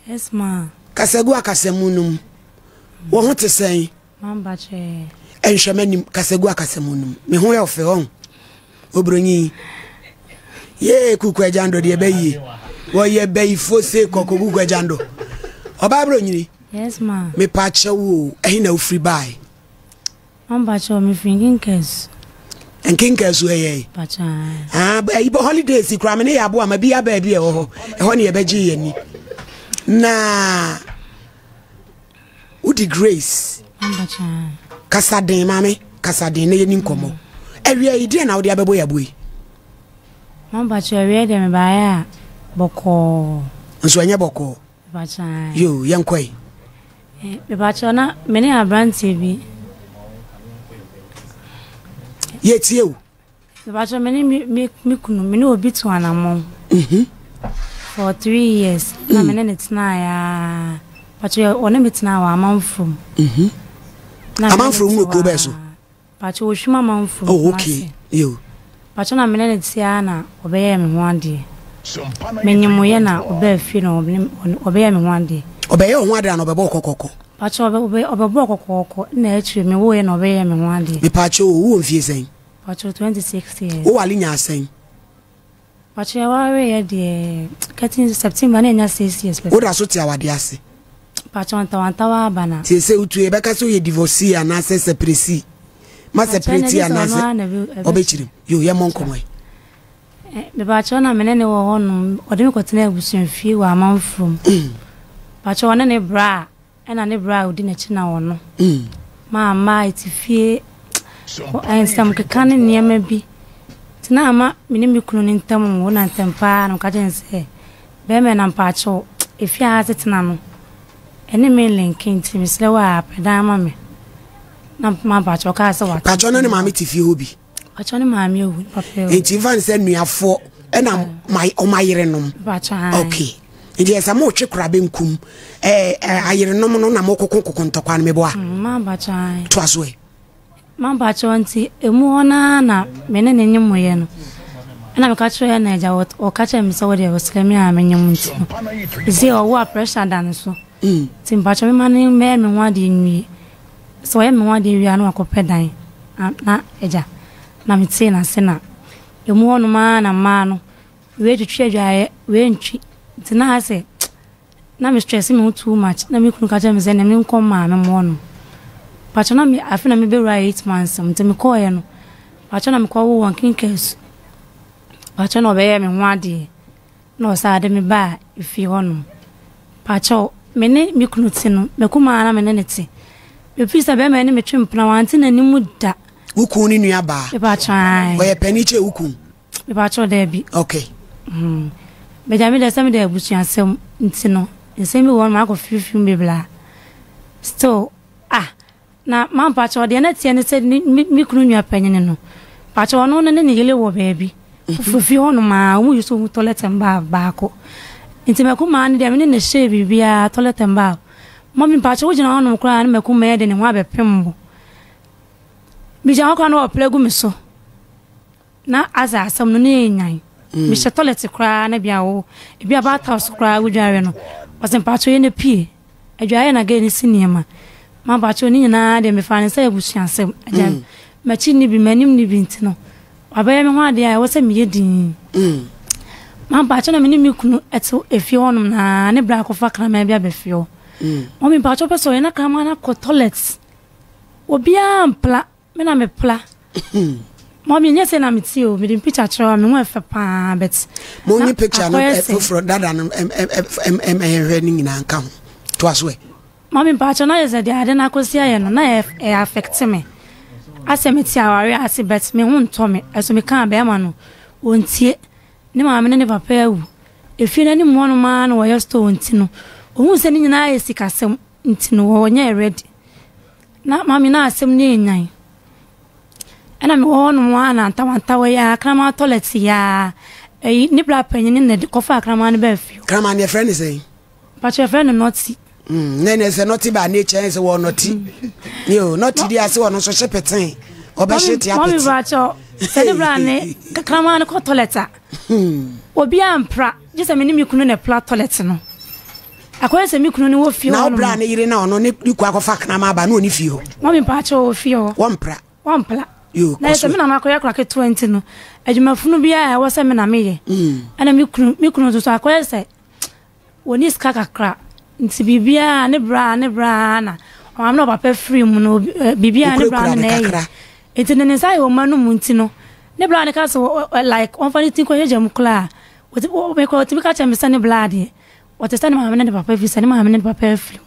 Yes, ma. Kasegu akasemunum. Wo ho te sen. Mamba che. Enhwemanim kasegu akasemunum. Me ho ye ofe hon. Obronyi. Ye kuku ejando de beyi. Wo ye beyi fose kokogu ejando. Oba bronyini. Yes, ma. Me pa che wo ehin na ofri bai. Mamba che me thinking case. En kinkas we ye. Pacha. But ibo holidays ikra me ne yabo ama bia ba bia ho. E ho ne ye beji yani. Na Udi Grace. Mamba che. Kasaden mame, kasaden ne yeni nkomo. Ewia ide na odi abebo yaboi. Mamba che we de me ba ya boko. Nso anya boko. Pacha. Yo, yankoi. Me pacha na me ne abrantie bi. Yetie o. Me pacha me ne kunu me ne obi to anamon. For 3 years. Na me ne tina ya. Pacha one me tina wa amanfrom. Amanfrom wo ko beso. Pacha wo hwima amanfrom. Oh, okay. Yo. Pacha na me ne tia na obeye me ho ade. Menyemoye na obefi na obeye me ho ade. Obeye ho ade na obebo kokoko. Pacha obebo kokoko na echi me wo ye na obeye me ho ade. Me pacha wo mfie sen. Pacha 26 years. Wo wali nya sen. Pacha wa we ye de getting September na nya 6 years. Wo da so ti awade ase. Pacha wanta wa bana. Ti se utu e beka so ye divorce ana se separate. Ma separate ana se. Obechirim. Yo ye monkomo. Me pacha na menene wo hono ode me kotena abusuafie wa amanfrom. Pacha wona ne bra ena ne bra odi na chi na wono. Ma itifie ensam kekane niema bi. Tina ama mini mi kunu ni ntam wo na ntempa no ka jense. Be me na pacha efia asetina no. Ene me linkin ti misle wa peda ma me. Na ma pacha ka se wa. Pacha no ne mama tifie obi. Pacha ne mama ewu papa. Enti van se nuafo ena my omayerenom. Pacha. Okay. Ndi esa mo twekura benkum ayerenom no na mo kokoko ntokwa no meboa. Ma pacha. To aso Ma pacha nti emu ona na mene ne nyemoye no. Na me ka tro na eja o ka cha mi so de o skami a menyem nti. Isi o wa pressure dan so. Tim pacha me mane me ho ade nwie. So ye me ho ade wi anu akopedan. Na eja. Na miti na sena emu onu ma na ma no we twetwe adwae we ntwi tina ase na me stress me too much na me kunu ka jam ze na me nkom ma me mo no pacha na me afina me be 8 months mte me ko ye no pacha na me ko wo wankin case pacha no be ye me ho ade no sa de me ba ifi hono pacha me ne me kunu ti no me kuma na me ne ti me pisa be me ne me twempna wanti na ni mu da Uku ni nua ba. Me ba try. Oye peniche uku. Me ba try there bi. Okay. Me jami da sami da busuansem ntino. Nsemi won ma ko fifi me bla. Still na man pa try de na tie ne said mi kunu nua panyin no. Pa try no ne ne yele wo baby. Fifi hono ma mu yuso toilet ba ko. Nti me ko ma ne de me ne she bibia toilet ba. Mami pa try wo jina hono kra na me ko me de ne ho abepembo. Bija kwa no plegu mi so na aza asam no ne nyan mi she toilet kra na bia wo e bia ba house kra wudware no wasem pacho ye ne pie adwaye na ga ni sinema ma pacho ni nyina de me fa ne say abusuansem aja machi ni bi manim ni bi ntino abaye me ho ade a wo se me yedin ma pacho na me ni mi kunu eto efie honum na ne bra ko fa kra ma bia be fio mo mi pacho peso ye na kra ma na ko toilet obia ampla me na me pla mommy nyese na meti o me di picture chro me ho efe pa bet mo ni picture no for dada no hwani nyina nka ho to aso e mommy pa cho na yese di ade na kosi aye no na e affect me ase meti aware ase bet me ho nto me eso me kan be ma no ontie ni ma me ne papa awu efi na ni mo no ma no wo yesto onti no ohun se ni nyina aye sikasem nti no wo nya ready na mommy na asem ni nyan ana me wono mo ana ntawanta we ya krama toilet ya ni bla panyin ne kofa krama ne ba fio krama ne friend say but your friend not ne say not ba nature say wo not yo not dia say wo no so shepeten oba sheti apeti mommy ba cho se bla ne krama ne ko toilet obi ampra just me ni mi kunu ne pla toilet no akoye se mi kunu ni wo fie na obra na yire na ono ne ku akofa kana ma ba na oni fie ho mami pa acho wo fie ho wampra yo na se mi na makoye kra ke 20 no adwuma funu bia wo se mi na meye ana mi kunu so akoye se woni ska kakra nti bibia ne bra na am no papa free mu no bibia ne bra na e enti ne sai o manu mu nti no ne bra ne ka so like on funny thing ko ye jam kla wo me ko tibi ka cha me sane blood e what is ma ne papa fi sane ma ne papa free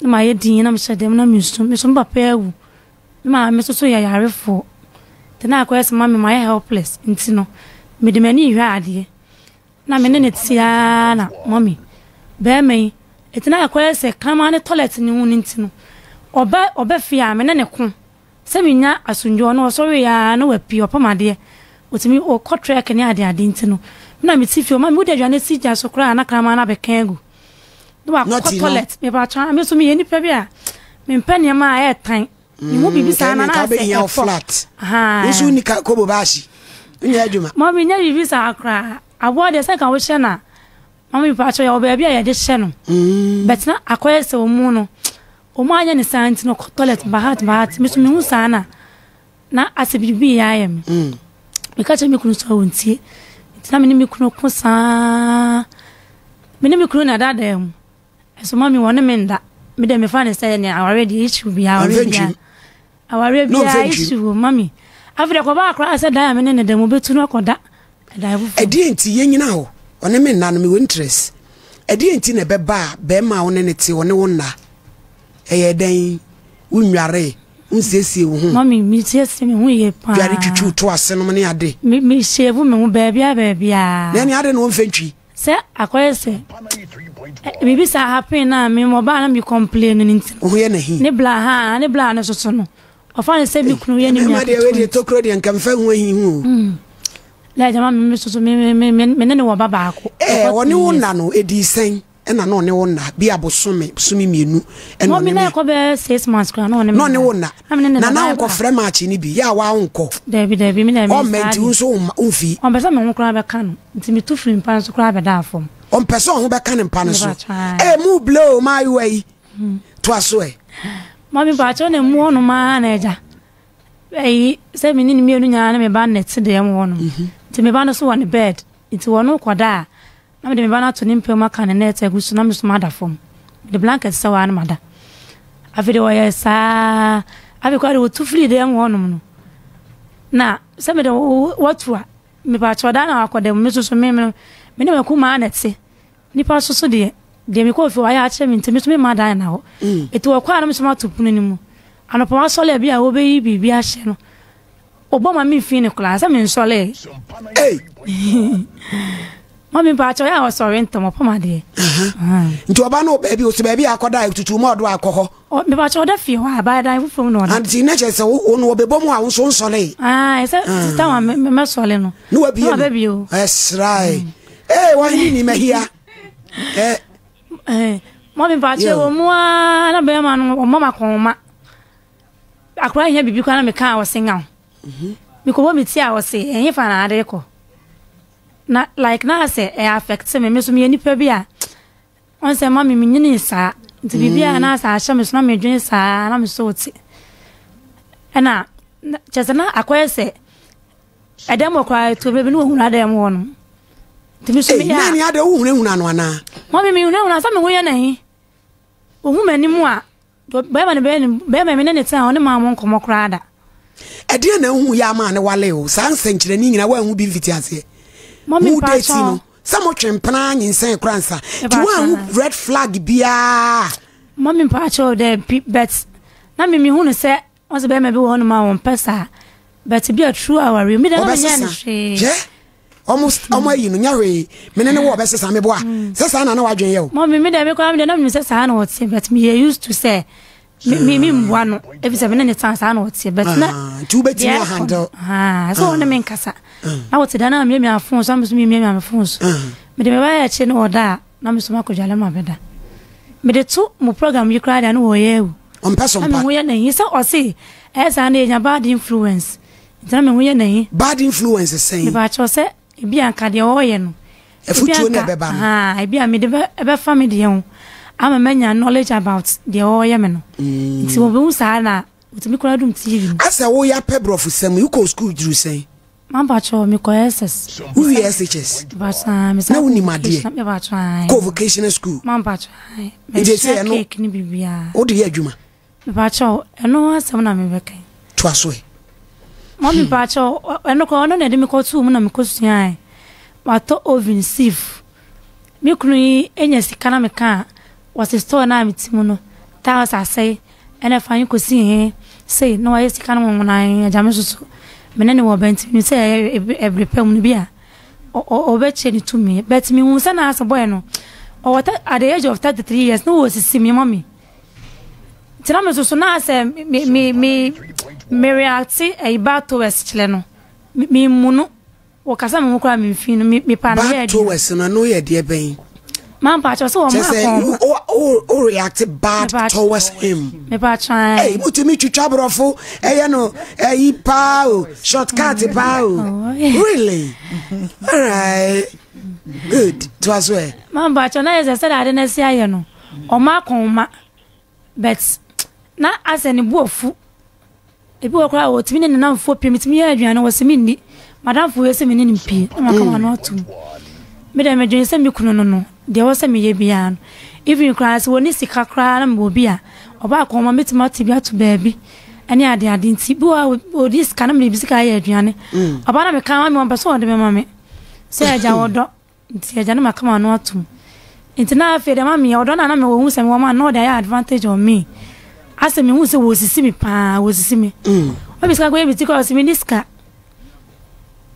ma ye din na me shedem na me so papa ewu ma me so ya yarefo te na akoye se ma me my helpless nti no me de mani hwa ade na me ne tia na mommy be me etina akoye se kama ne toilet ni hu nti no oba fia me ne ko se minya asunjo no so we ya na wapi opamade otimi o contract ni ade nti no na me ti fio ma me woda dwane si ja so kra na kama na be kangu no wa toilet me ba twa me so me ni pa bia me mpane ma e tan ni mu bibi sa na na se flat usu ni ka kobo bashi ni adwuma ma me nya bibi sa kra abo de se kan wo hye na mama pa cho ya oba bia ya de hye no but na akoye se o mu no o ma anya ni santi no toilet bahat me so me hu sana na asibibi ya yem me ka che me kunu so wontie tina me ni me kunu ko sa me ni me kunu na dada em so mama wona me nda me de me fa ne say ne already issue bi already issue mami after ko ba akra say da me ne de mo betu no akoda da bu edi enti yenyina ho one me nna no me interest edi enti na beba be ma wona ne ti wona wona eye den unware unsiesie wo hu mami mi tiesie me hu ye pa yare twitwu to ase no ne ade mi shevu me hu baabia na ne ade no mfantwi se akoye se bibi sa happen na me mo ba na mi complain ni nti wo ye na hi ne bla na so no ofa ne se bi kunu ye ni mi ma de we de tokro de nka mfa hu hi hu la jama me so me ne wo baba ako woni wona no edi sen ena no ne wona bi abosome sumi mienu eno ne me ko be 6 months kra no ne wona na nko frɛ match ni bi ya wa nko David me na me o menti unso unfi on pesa me ho kra be kan nti me tu free mpan so kra be da afom on pesa ho be kan mpan so mu blow my way to aso mami ba cho ne mu onu ma na eja se me ni mienu nya na me ba net de am wono nti me ba no so on bed nti wono kwada na me de me ba na to ni mpem aka ne net agusu na me so mada fom the blanket se wa na mada afide wo yesa afi kwa de tu free de am wono no na se me de watua me ba cho da na akwada me so me ne ku ma net se nipa so de me ko fi wa ya che me nti me so me mada na ho eti wo kwa na me so ma tupunu ni mu anopo wa sole bia wo be yi bibi a hye no oboma mi fi ne kula sa me nsole mami ba cho ya o sorry ntomo poma de nti oba no baby o se baby akoda tutu mo do akoho me ba cho da fi wa ba da fu from no and ti ne che se wo no be bomu a wo so nsole esa ta wa me sole no no wa bi o esrai wa ni mahia mami ba cho wo mu na be ma no mama konma akra hia bibi kwa na me ka wo senga mi ko bo mi ti a wo se enye fa na ade ko na like na say e affect me so me nipa bia on say mami mi nyini sa nti bibia na sa ahye me so na me dwen sa na me so ti ena chesana akoye se edem okwa to bebi no hu na dem wo no nti mi so me ya ni ade wo hu na no ana mami mi hu na sa me wo ye na hi o hu mani mu a be ma me ne ta on ma mo nkomo kra da ede na hu ya ma ne wale o sa nsenkyere ni nyina wa hu bi mfiti ase mami pa cho samo twempana nyinsen kransa ti wa hu red flag bia mami pa cho de bet na me hu no se on se be ma bi wo no ma won pesa but be a true our me da na nya ne hwe almost ayi no nyawe me ne wo be sesa me boa sesa na na wadwen ye o mami me da me kwa me da na me sesa na wo ti but me used to say me mwa no ebi se me ne tan sa na wo ti but na tu beti na handle so na me nkasa na wo ti da na me afon so me so me afon so me de me ba ya che no oda na me so makodwale ma beda me de to mo program yi kra da na wo ye o on person pa me wo ye na yi so o se esa na nya bad influence nti na me wo ye na yi bad influence say me ba cho se ebi anka de wo ye no efutuo na beba no ha e bia me de be family ye ho ama manya knowledge about the oye me no nti wo be hu sa na utimi kora dum TV asa wo ya pebro for sem you go school through say mamba cho me ko SS who SHS but me sa na woni made me ba try convocational school mamba try me dey say no cake ni bibia o de adwuma me ba cho eno asem na me be kai to aso e mommy ba cho eno ko no na de me ko tu mu na me ko suan wato oven sieve me kunu enya sika na me ka was store na me timu no ta was asay ena fan ko si he say no wa sika na mo na ajame susu me ne wo bent me say every pem no bia o be che ni to me but me hu say na as boy no o what at the age of 33 years no was see me mommy tira me susu na say me react e ba to west chile no me munu o kasa me kura me mfin no me pa na ba to west no no ye de ben man pa cho so o ma o react bad towards him me pa try hey mutimi twitwa brofo no pa o shortcut pa o really all right good to as well man pa cho na yes said I didn't see aye no o ma kon ma but na aseni bu ofu ebi wo kra o timi ne na mfo pie mitimi ya aduane wo se mi ni madam fo yese me ne mpie na maka no atum me da me dwen se mi kunu no de wo se me ye bia no even class woni sika kra na mbo bia oba ko ma metima tibia to baabi ani ade nti bi o dis kana me bisika ya aduane oba na me kan ma me won person de me ma me se aja wodo nti aja na maka ma no atum nti na afi de ma me odo na me wo hu se me wo ma no da advantage on me ase me hu se wo sisi me pa wo sisi me o bisika ko ye bitiko se me diska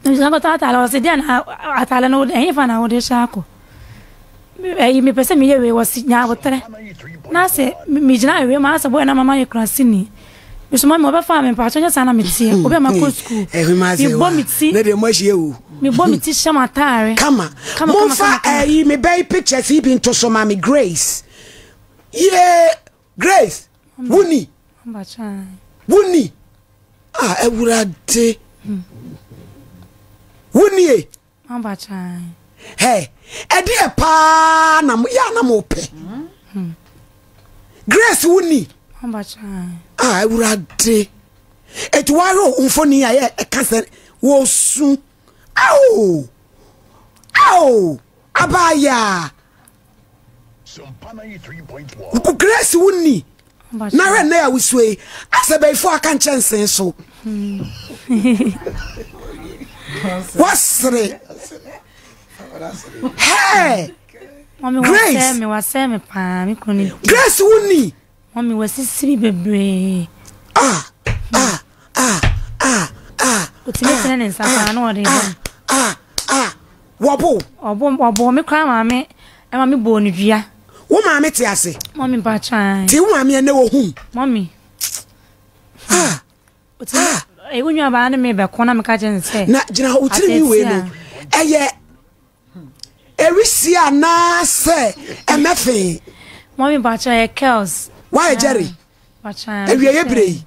nja ko tata la se dia na atala no e fa na wo de shako me pese me ye we wasi nya botre na se me jina we ma se boy na mama ye krasini me so ma me oba fa me pa chonya sana me tie obi ma ko school me bo me ti na de mo hie wu me bo me ti shama tare kama mo fa me buy pictures he been to so mama Grace yeah Grace wuni mba chan wuni ewurade wuni e mba chan hey edi e pa na ya na mo pe Grace wuni mba chan ewurade etuwaro umfoni ya e kanse wo su au abaya Sompa 93.1 Grace wuni na re na ya wusue asebe ifo aka nchensen so wasre hey mommy wase me pa me kuni Grace wuni mommy wasisi bebre utimete ne nsa na ode wobo me kwa mama e mama bo ni dua wo mama te ase mommy ba try ti wo mama ne wo hu mommy e wonwa ba na me be kona me ka je say na gina utiri mi we no eye erisia na se emefe mommy ba try girls why Jerry ba try ewie brei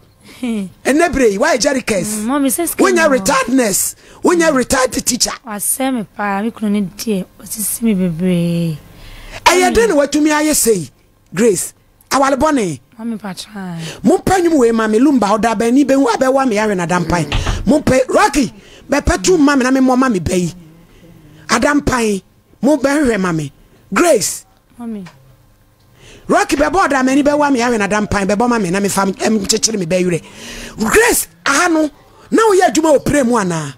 enebrei why Jerry case mommy says when you retiredness when you retired teacher wase me pa me kunu ne die osisi me bebre ayede na watumi aye sei Grace awale bone mommy pa try mo panyum we ma me lumba oda ba ni be hu abewa me yawe na dampan mo pe Rocky be petu ma me na me mo ma me bayi adampan mo be hwe ma me Grace mommy Rocky be boda me ni be wa me yawe na dampan be bo ma me na me fam chechire me bayure Grace ahano na wo ya adwuma opre mu ana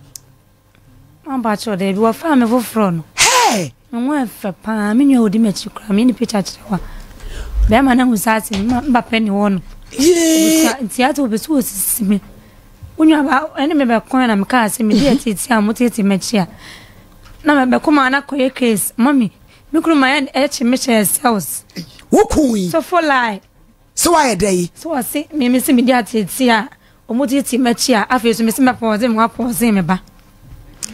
mamba cho de bi wo fa me foforo no hey mo fa pa me nyu odi mechi kra me ni picture chirewa be ma na husati mba peni wono yeah nti ato be so osisi unyu aba ene me be kon na me ka se me die titi amotiti mechi a na me be koma na koye case mommy me kuru ma e chi me che cells wokui so for lie so why dey so I say me se me die titi a omotiti mechi a afi so me se me pause me wa pause me ba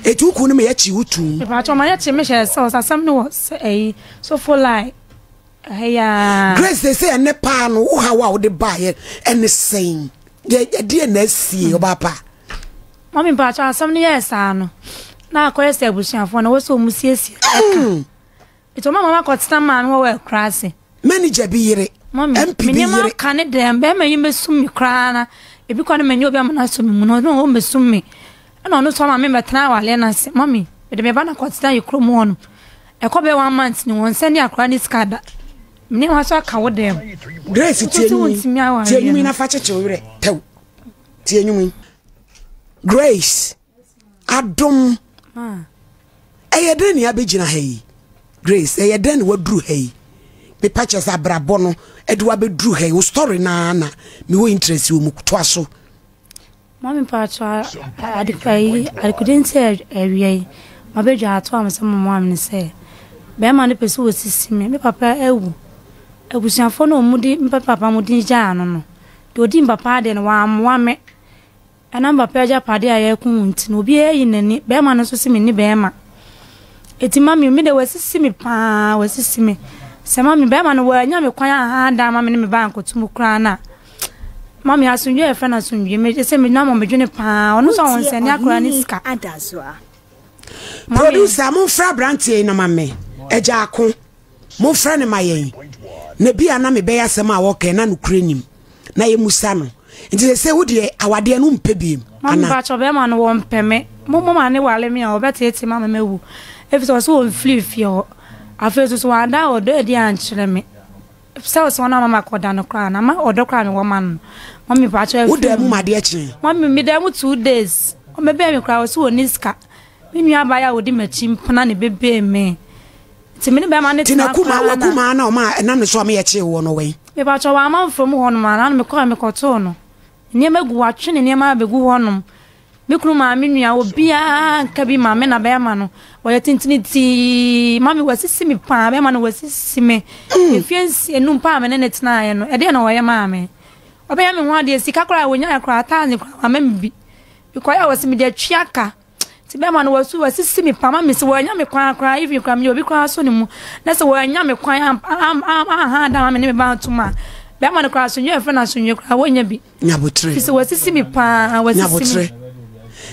etuku no me ya chi wutum e ba cho ma ya chi me che cells asam no so for lie ya Grace they say ne pa no wo ha wa wo de buy and saying ye na sie obapa mommy ba cho asam no yes ano na akɔyɛ sɛ abusuafo na wɔsɛ ɔmu siesie ito mama kɔtena ma no wɔ krase manager bi yere MP bi yere ka ne dem be ma yime sum mi kra na ebi kɔ ne mani obi amana so mi mu no no me sum mi na ɔno so ma me betena wale na se mami de me ba na kɔtena yɛ krom hɔ no ɛkɔ be 1 month ni won send akra ni skada me wa so aka wo dem Grace tienyu na fa cheche were tew tienyu Grace adom eyeden ya begina hayi Grace eyeden waduru hayi be patches abrabo no edwa beduru hayi wo story na me wo interest wo mu to aso mami pacha I couldn't say area my baby ato am some mom say be ma ne pese wo sisime me papa ewu ebusiafo no mudi papa mudi ja no no de odi papa de no wa me ana papa ja pade aye kun nti no obi eyi nani be ma no so sime ni be ma eti mami me de wasisime pa wasisime se mami be ma no wa nya me kwan aha da mami ne me ba nkotum kura na mami asunje e fa na sunje me se me na mo medwene pa ono so won se ni akura ni ska adazoa producer mo fra brantie na mame eja akon mo fra ne mayen na bia na me be yasem a wo ke na no krenim na ye musa no nti se wo de awade no mpe biem ana ba cho be ma no wo mpeme mo ma ne wale me a obete eti mama mewu efiso so wo flifi o afeso so ada o de di ankyere me so so na mama koda no kra na ma odo kra me wo man mami ba cho wo de mu made a kire mami me de mu 2 days o me be me kra so wo niska me nua ba ya wo di machi mpona ne bebe me ti me ne be ma ne tina kuma na o ma na me so me ye kire wo no we me ba cho wa man from ho no ma na me ko me koto no ne magu wa twene ne ma begu ho no me kunu ma me nua obia nka bi ma me na be ma no wo ye tintiniti mami wasisi mi pa be ma no wasisi me efiensi enu pa me ne tena ye no e de na wo ye ma me obe ya me ho ade sika kra wo nya kra ta ne kra ma me bi biko ya wasimi de twiaka ti be ma no wasisi mi pa ma me se wo nya me kra kra if you come obi kra so ne mu na se wo nya me kwan ha da ma me ne me ba tuma be ma no kra so nya fe na so nya kra wo nya bi nyabotre fi se wasisi mi pa wasisi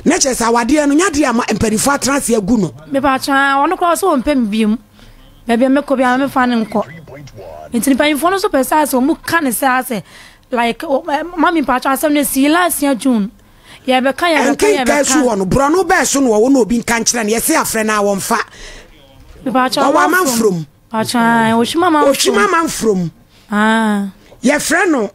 na che sa wade no nyade ama emperifo atranse agu no me ba cha ono kra so mpem biem be be me ko bia me fa ne nko enti pa info no so pesa so mu ka ne sa se like mami pa cha asem ne si last year June ya be ka ya be so wono bro no be so no wo no obi nka nkyere ne yesi afre na wo mfa me ba cha wa man from pa cha o shima man from ye fre no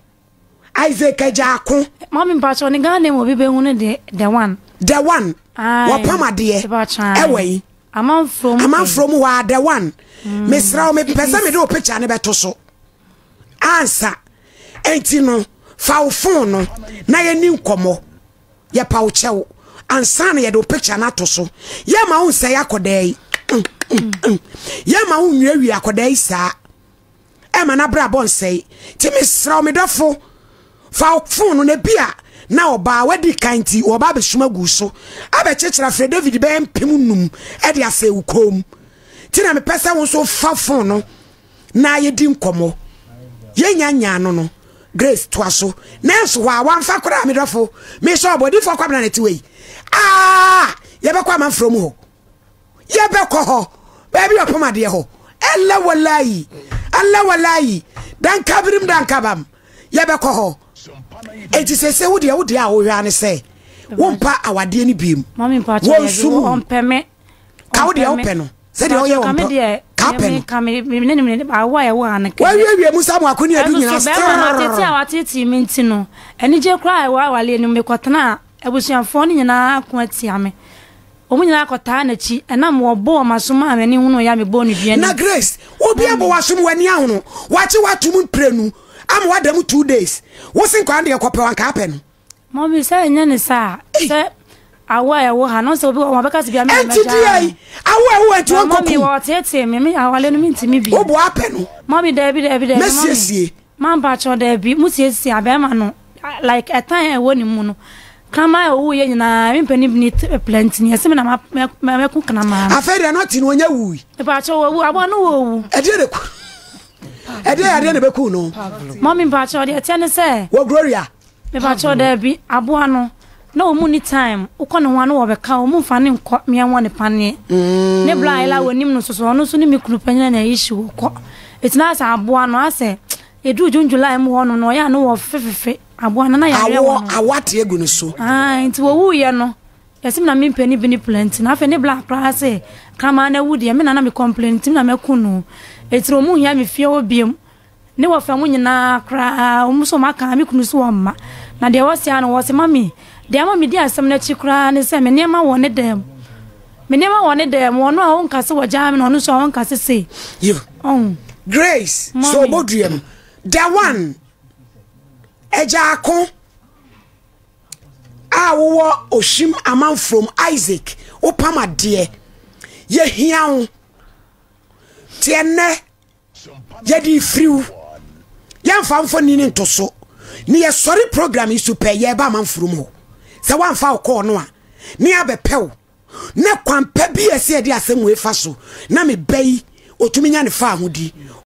Isaac Ejako mami pa cha ne ga ne mo bi be hu ne the one wa pamade ewe I'm from wa the one mesra me pesa me do picture ne beto so answer enti no fa phone no na ye ni nkomo ye pa wo chewo ansa na ye do picture na to so ye ma unse yakodai ye ma unwie akodai sa e ma na bra bon sei ti mesra me dofo fa phone no bia na oba wadi kanti oba be suma gu so abe chechira Fred David be mpem num e de afa ukom ti na me pesa won so fa phone no na ye di nkomo ye nyanya no Grace to aso nenso wa wanfa kora me dofo me so body for kwabna na tiwe ye be kwa man from ho ye be ko ho baby opamade ho ella wallahi dan kabrim dan kabam ye be ko ho enti se wo dia a wo hwa ne se wo mpa awade ni biem mami mpa cha ye wo mpeme ka wo dia wo pe no se dia wo ye wo ka pe no me ba wa ye wo an wa wie musa mu akoni adu nyina so be ma tete a watete mi nti no eni je kra wa wale ni me kotena abusuafo ni nyina ko atia me omu nyina akota na chi na mo bo masoma amani hu no ya me bo ni bia na Grace obi abo wasom wani ahono wache watum prenu am wadam 2 days wo sin kwa ande kope wan ka pe no mami say nya ne sa se awa ya wo ha no se obi wo beka se bia me meja enti awa enti won koku mami wo tete me awale no minti mi bi wo bo ape no mami David mesiesie man ba cho David musiesie abema no like a time wo ni mu no kama wo ye nyina me pani bi plenty ni ese me na me ku kana ma afere no ti no nya wu e ba cho wo abo no wo e de ku ade ne be ku no mami ba cho de tiane se wo Gloria me ba cho David abo no na o mu ni time ukọ no ho no wo beka o mu fa ne nkọ me anwa ne pane ne bla ila wonim no so no so ni me kunu panya na issue ukọ etina sa aboa no ase edu junjula em ho no ya no wo fefefe aboa na ya re wo awate egu no so nti wo wu ye no yasim na me mpani bi ni plenty na afa ne bla kra se kama na wudi me na me complain tim na me kunu etiro mu hia me fie obiem ne wo fa mu nyina kra o mu so maka me kunu so wo ma na de wo sia no wo se mami de ama me di asem na chi kra ne se me ne ma wo ne dem me ne ma wo ne dem wo no a won kase wo jam no no so won kase se you Grace Mommy. so bodriem the one ejako wo oshim aman from Isaac opama de ye hiawo tienne ye di friu ye famfo ni ntoso ni ye sorry program is to pay ye ba man from ho se wan fa ko no a ni abepew ne kwampa bi ese de asem we fa so na me bai otumi nya ne fa ahodi